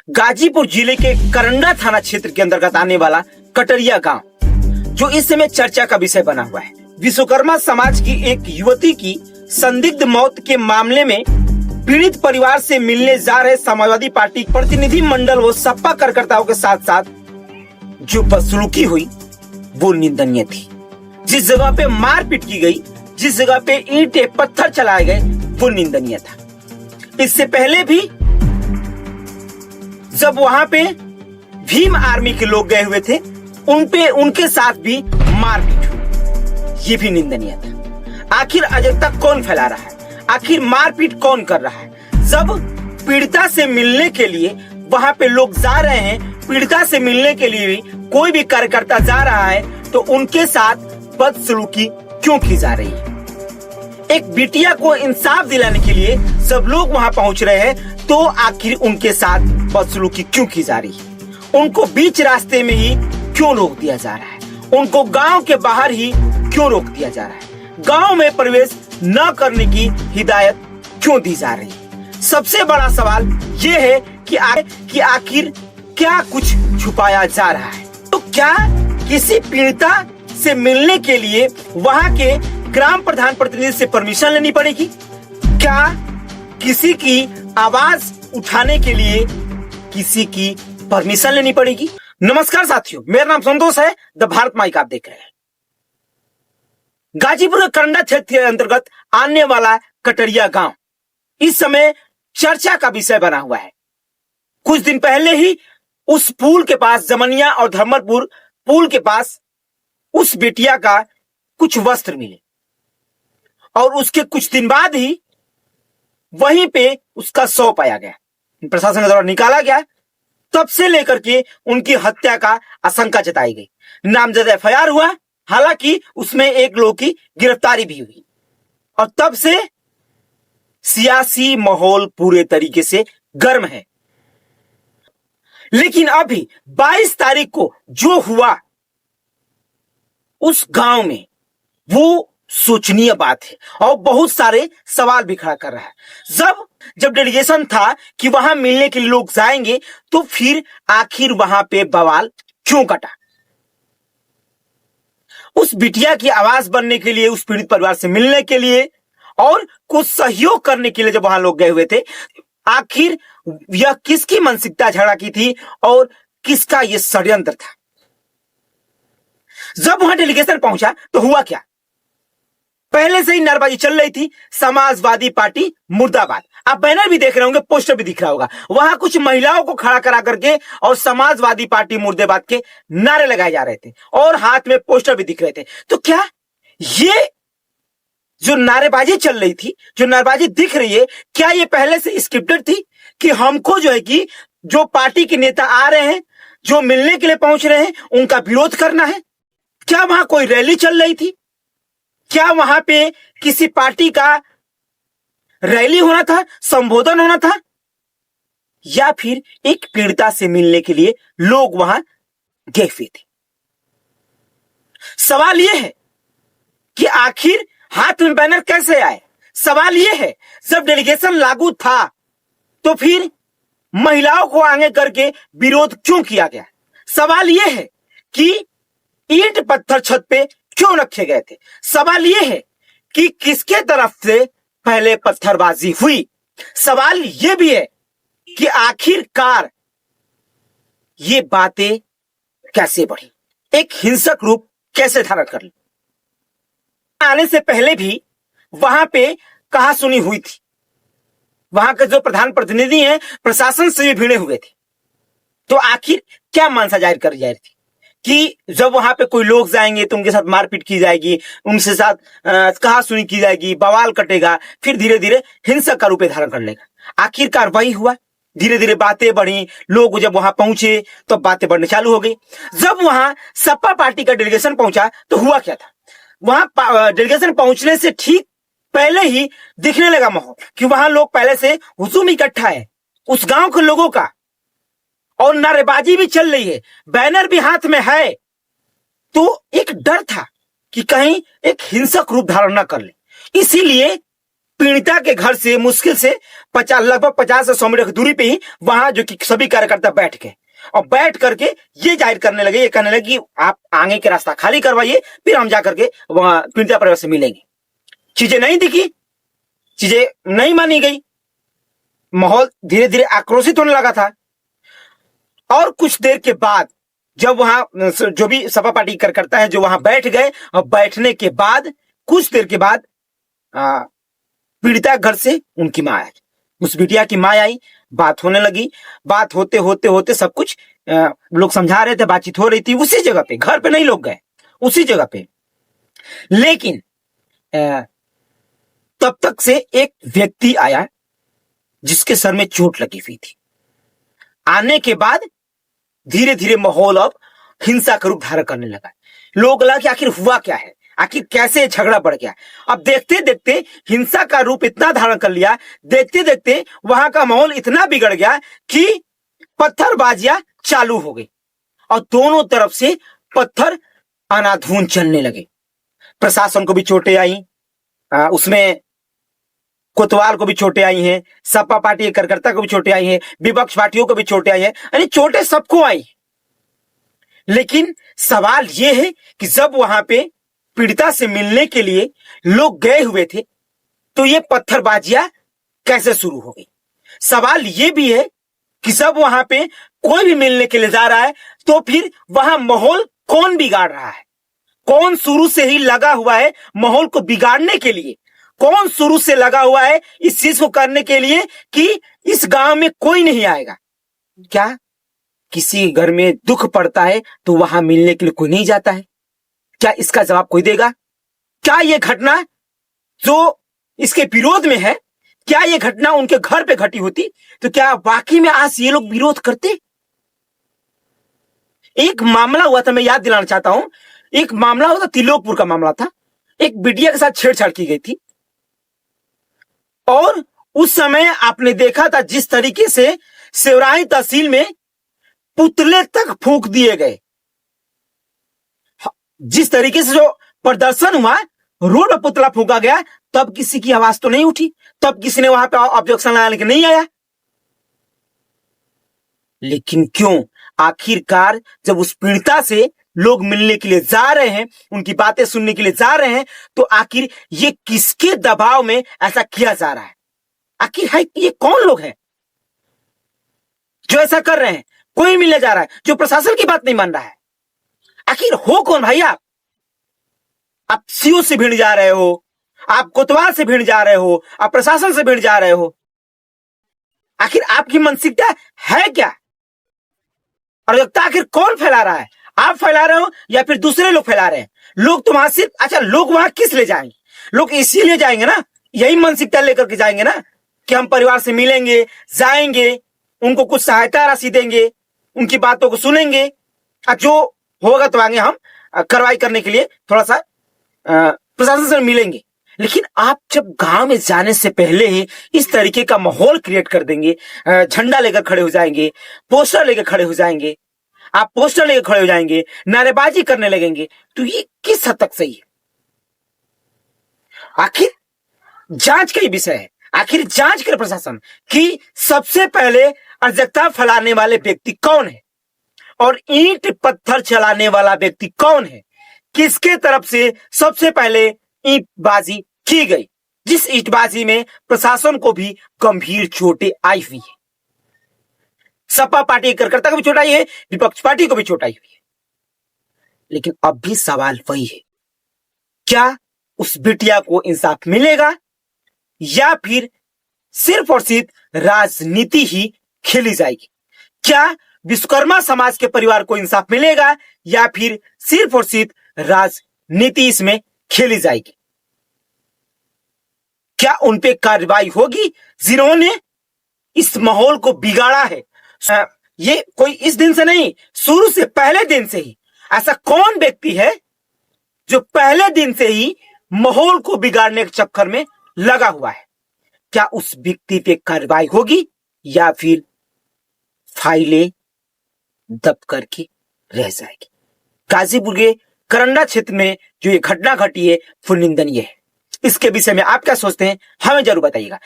गाजीपुर जिले के करंडा थाना क्षेत्र के अंतर्गत आने वाला कटरिया गांव, जो इस समय चर्चा का विषय बना हुआ है। विश्वकर्मा समाज की एक युवती की संदिग्ध मौत के मामले में पीड़ित परिवार से मिलने जा रहे समाजवादी पार्टी प्रतिनिधि मंडल व सपा कार्यकर्ताओं के साथ साथ जो बदसलूकी हुई वो निंदनीय थी। जिस जगह पे मारपीट की गई, जिस जगह पे ईंटें पत्थर चलाए गए, वो निंदनीय था। इससे पहले भी जब वहां पे भीम आर्मी के लोग गए हुए थे, उनके साथ भी मारपीट हुई, ये भी निंदनीय था। आखिर अराजकता कौन फैला रहा है? आखिर मारपीट कौन कर रहा है? जब पीड़िता से मिलने के लिए वहां पे लोग जा रहे हैं, पीड़िता से मिलने के लिए भी कोई भी कार्यकर्ता जा रहा है, तो उनके साथ बदसलूकी क्यों की जा रही है? एक बिटिया को इंसाफ दिलाने के लिए सब लोग वहां पहुंच रहे हैं, तो आखिर उनके साथ बदसलूकी क्यों की जा रही है? उनको बीच रास्ते में ही क्यों रोक दिया जा रहा है? उनको गांव के बाहर ही क्यों रोक दिया जा रहा है? गांव में प्रवेश न करने की हिदायत क्यों दी जा रही है? सबसे बड़ा सवाल ये है कि आखिर क्या कुछ छुपाया जा रहा है? तो क्या किसी पीड़िता से मिलने के लिए वहां के ग्राम प्रधान प्रतिनिधि से परमिशन लेनी पड़ेगी? क्या किसी की आवाज उठाने के लिए किसी की परमिशन लेनी पड़ेगी? नमस्कार साथियों, मेरा नाम संतोष है। द भारत माइक आप देख रहे हैं। गाजीपुर के करंडा क्षेत्र के अंतर्गत आने वाला कटरिया गांव इस समय चर्चा का विषय बना हुआ है। कुछ दिन पहले ही उस पुल के पास, जमनिया और धर्मपुर पुल के पास, उस बेटिया का कुछ वस्त्र मिले और उसके कुछ दिन बाद ही वहीं पे उसका शव पाया गया। प्रशासन के द्वारा निकाला गया। तब से लेकर के उनकी हत्या का आशंका जताई गई। नामजद एफआईआर हुआ, हालांकि उसमें एक लोग की गिरफ्तारी भी हुई और तब से सियासी माहौल पूरे तरीके से गर्म है। लेकिन अभी 22 तारीख को जो हुआ उस गांव में, वो सोचनीय बात है और बहुत सारे सवाल भी खड़ा कर रहा है। जब डेलीगेशन था कि वहां मिलने के लिए लोग जाएंगे, तो फिर आखिर वहां पे बवाल क्यों कटा? उस बिटिया की आवाज बनने के लिए, उस पीड़ित परिवार से मिलने के लिए और कुछ सहयोग करने के लिए जब वहां लोग गए हुए थे, आखिर यह किसकी मानसिकता झगड़ा की थी और किसका यह षड्यंत्र था? जब वहां डेलीगेशन पहुंचा तो हुआ क्या? पहले से ही नारेबाजी चल रही थी, समाजवादी पार्टी मुर्दाबाद। आप बैनर भी देख रहे होंगे, पोस्टर भी दिख रहा होगा। वहां कुछ महिलाओं को खड़ा करा करके और समाजवादी पार्टी मुर्दाबाद के नारे लगाए जा रहे थे और हाथ में पोस्टर भी दिख रहे थे। तो क्या ये जो नारेबाजी चल रही थी, जो नारेबाजी दिख रही है, क्या ये पहले से स्क्रिप्टेड थी कि हमको जो है कि जो पार्टी के नेता आ रहे हैं, जो मिलने के लिए पहुंच रहे हैं, उनका विरोध करना है? क्या वहां कोई रैली चल रही थी? क्या वहां पे किसी पार्टी का रैली होना था, संबोधन होना था? या फिर एक पीड़िता से मिलने के लिए लोग वहां गए हुए थे? सवाल यह है कि आखिर हाथ में बैनर कैसे आए? सवाल यह है, जब डेलीगेशन लागू था तो फिर महिलाओं को आगे करके विरोध क्यों किया गया? सवाल यह है कि ईंट पत्थर छत पे क्यों रखे गए थे? सवाल यह है कि किसके तरफ से पहले पत्थरबाजी हुई? सवाल यह भी है कि आखिरकार ये बातें कैसे बढ़ी, एक हिंसक रूप कैसे धारण कर ली? आने से पहले भी वहां पे कहा सुनी हुई थी। वहां के जो प्रधान प्रतिनिधि हैं, प्रशासन से भी भिड़े हुए थे। तो आखिर क्या मानसा जाहिर कर जा रही थी कि जब वहां पे कोई लोग जाएंगे तो उनके साथ मारपीट की जाएगी, उनसे साथ कहा सुनी की जाएगी, बवाल कटेगा, फिर धीरे धीरे हिंसक का रूप धारण कर लेगा। आखिरकार वही हुआ। धीरे धीरे बातें बढ़ी, लोग जब वहां पहुंचे तो बातें बढ़ने चालू हो गई। जब वहां सपा पार्टी का डेलीगेशन पहुंचा तो हुआ क्या था? वहां डेलीगेशन पहुंचने से ठीक पहले ही दिखने लगा माहौल कि वहां लोग पहले से हुजूम इकट्ठा है उस गांव के लोगों का, और नारेबाजी भी चल रही है, बैनर भी हाथ में है। तो एक डर था कि कहीं एक हिंसक रूप धारण न कर ले। इसीलिए पीड़िता के घर से मुश्किल से लगभग 50 से 100 मीटर की दूरी पे ही वहां जो कि सभी कार्यकर्ता बैठ गए और बैठ करके ये जाहिर करने लगे, ये कहने लगे कि आप आगे के रास्ता खाली करवाइए, फिर हम जाकर के वहां पीड़िता परिवार से मिलेंगे। चीजें नहीं दिखी, चीजें नहीं मानी गई, माहौल धीरे धीरे आक्रोशित होने लगा था। और कुछ देर के बाद जब वहां जो भी सपा पार्टी कार्यकर्ता है जो वहां बैठ गए और बैठने के बाद कुछ देर के बाद पीड़िता घर से उनकी मां आई, उस बिटिया की मां आई, बात होने लगी। बात होते होते होते सब कुछ लोग समझा रहे थे, बातचीत हो रही थी उसी जगह पे, घर पे नहीं लोग गए, उसी जगह पे। लेकिन तब तक से एक व्यक्ति आया जिसके सर में चोट लगी हुई थी। आने के बाद धीरे धीरे माहौल अब हिंसा का रूप धारण करने लगा। लोग लगा कि आखिर हुआ क्या है, आखिर कैसे झगड़ा बढ़ गया। अब देखते देखते हिंसा का रूप इतना धारण कर लिया, देखते देखते वहां का माहौल इतना बिगड़ गया कि पत्थरबाजियां चालू हो गई और दोनों तरफ से पत्थर अनाधून चलने लगे। प्रशासन को भी चोटें आई, उसमें कोतवाल को भी चोटें आई हैं, सपा पार्टी के कार्यकर्ता को भी चोटें आई हैं, विपक्ष पार्टियों को भी चोटें आई हैं, यानी चोटें सबको आई। लेकिन सवाल यह है कि जब वहां पे पीड़िता से मिलने के लिए लोग गए हुए थे तो ये पत्थरबाजियां कैसे शुरू हो गई। सवाल यह भी है कि जब वहां पे कोई भी मिलने के लिए जा रहा है तो फिर वहां माहौल कौन बिगाड़ रहा है, कौन शुरू से ही लगा हुआ है माहौल को बिगाड़ने के लिए, कौन शुरू से लगा हुआ है इस चीज को करने के लिए कि इस गांव में कोई नहीं आएगा। क्या किसी घर में दुख पड़ता है तो वहां मिलने के लिए कोई नहीं जाता है? क्या इसका जवाब कोई देगा? क्या यह घटना जो इसके विरोध में है, क्या यह घटना उनके घर पे घटी होती तो क्या वाकई में आज ये लोग विरोध करते? एक मामला हुआ था, मैं याद दिलाना चाहता हूं, एक मामला हुआ था, तिलोकपुर का मामला था। एक बिटिया के साथ छेड़छाड़ की गई थी और उस समय आपने देखा था जिस तरीके से सेवराई तहसील में पुतले तक फूंक दिए गए, जिस तरीके से जो प्रदर्शन हुआ, रोड पर पुतला फूंका गया, तब किसी की आवाज तो नहीं उठी, तब किसी ने वहां पे ऑब्जेक्शन लगाने के नहीं आया। लेकिन क्यों आखिरकार जब उस पीड़िता से लोग मिलने के लिए जा रहे हैं, उनकी बातें सुनने के लिए जा रहे हैं, तो आखिर ये किसके दबाव में ऐसा किया जा रहा है? आखिर है ये कौन लोग हैं जो ऐसा कर रहे हैं? कोई मिलने जा रहा है जो प्रशासन की बात नहीं मान रहा है। आखिर हो कौन भाई आप सीओ से भिड़ जा रहे हो, आप कोतवाल से भिड़ जा रहे हो, आप प्रशासन से भिड़ जा रहे हो। आखिर आपकी मानसिकता है क्या? अराजकता आखिर कौन फैला रहा है? आप फैला रहे हो या फिर दूसरे लोग फैला रहे हैं? लोग तो वहां सिर्फ, अच्छा लोग वहां किस ले जाएंगे? लोग इसीलिए जाएंगे ना, यही मानसिकता लेकर के जाएंगे ना कि हम परिवार से मिलेंगे, जाएंगे, उनको कुछ सहायता राशि देंगे, उनकी बातों को सुनेंगे, जो होगा तो आगे हम कार्रवाई करने के लिए थोड़ा सा प्रशासन से मिलेंगे। लेकिन आप जब गांव में जाने से पहले ही इस तरीके का माहौल क्रिएट कर देंगे, झंडा लेकर खड़े हो जाएंगे, पोस्टर लेकर खड़े हो जाएंगे, आप पोस्टर लेकर खड़े हो जाएंगे, नारेबाजी करने लगेंगे, तो ये किस हद तक सही है? आखिर जांच का ही विषय है, आखिर जांच करे प्रशासन कि सबसे पहले अराजकता फैलाने वाले व्यक्ति कौन है और ईंट पत्थर चलाने वाला व्यक्ति कौन है, किसके तरफ से सबसे पहले ईंटबाजी की गई, जिस ईंटबाजी में प्रशासन को भी गंभीर चोटें आई हुई है। सपा पार्टी के कार्यकर्ता को भी चोट आई है, विपक्ष पार्टी को भी चोट आई हुई है। लेकिन अब भी सवाल वही है, क्या उस बिटिया को इंसाफ मिलेगा या फिर सिर्फ और सिर्फ राजनीति ही खेली जाएगी? क्या विश्वकर्मा समाज के परिवार को इंसाफ मिलेगा या फिर सिर्फ और सिर्फ राजनीति इसमें खेली जाएगी? क्या उनपे कार्रवाई होगी जिन्होंने इस माहौल को बिगाड़ा है? ये कोई इस दिन से नहीं, शुरू से पहले दिन से ही ऐसा कौन व्यक्ति है जो पहले दिन से ही माहौल को बिगाड़ने के चक्कर में लगा हुआ है? क्या उस व्यक्ति पे कार्रवाई होगी या फिर फाइलें दब करके रह जाएगी? गाजीपुर के करंडा क्षेत्र में जो ये घटना घटी है वो निंदनीय है। इसके विषय में आप क्या सोचते हैं, हमें जरूर बताइएगा।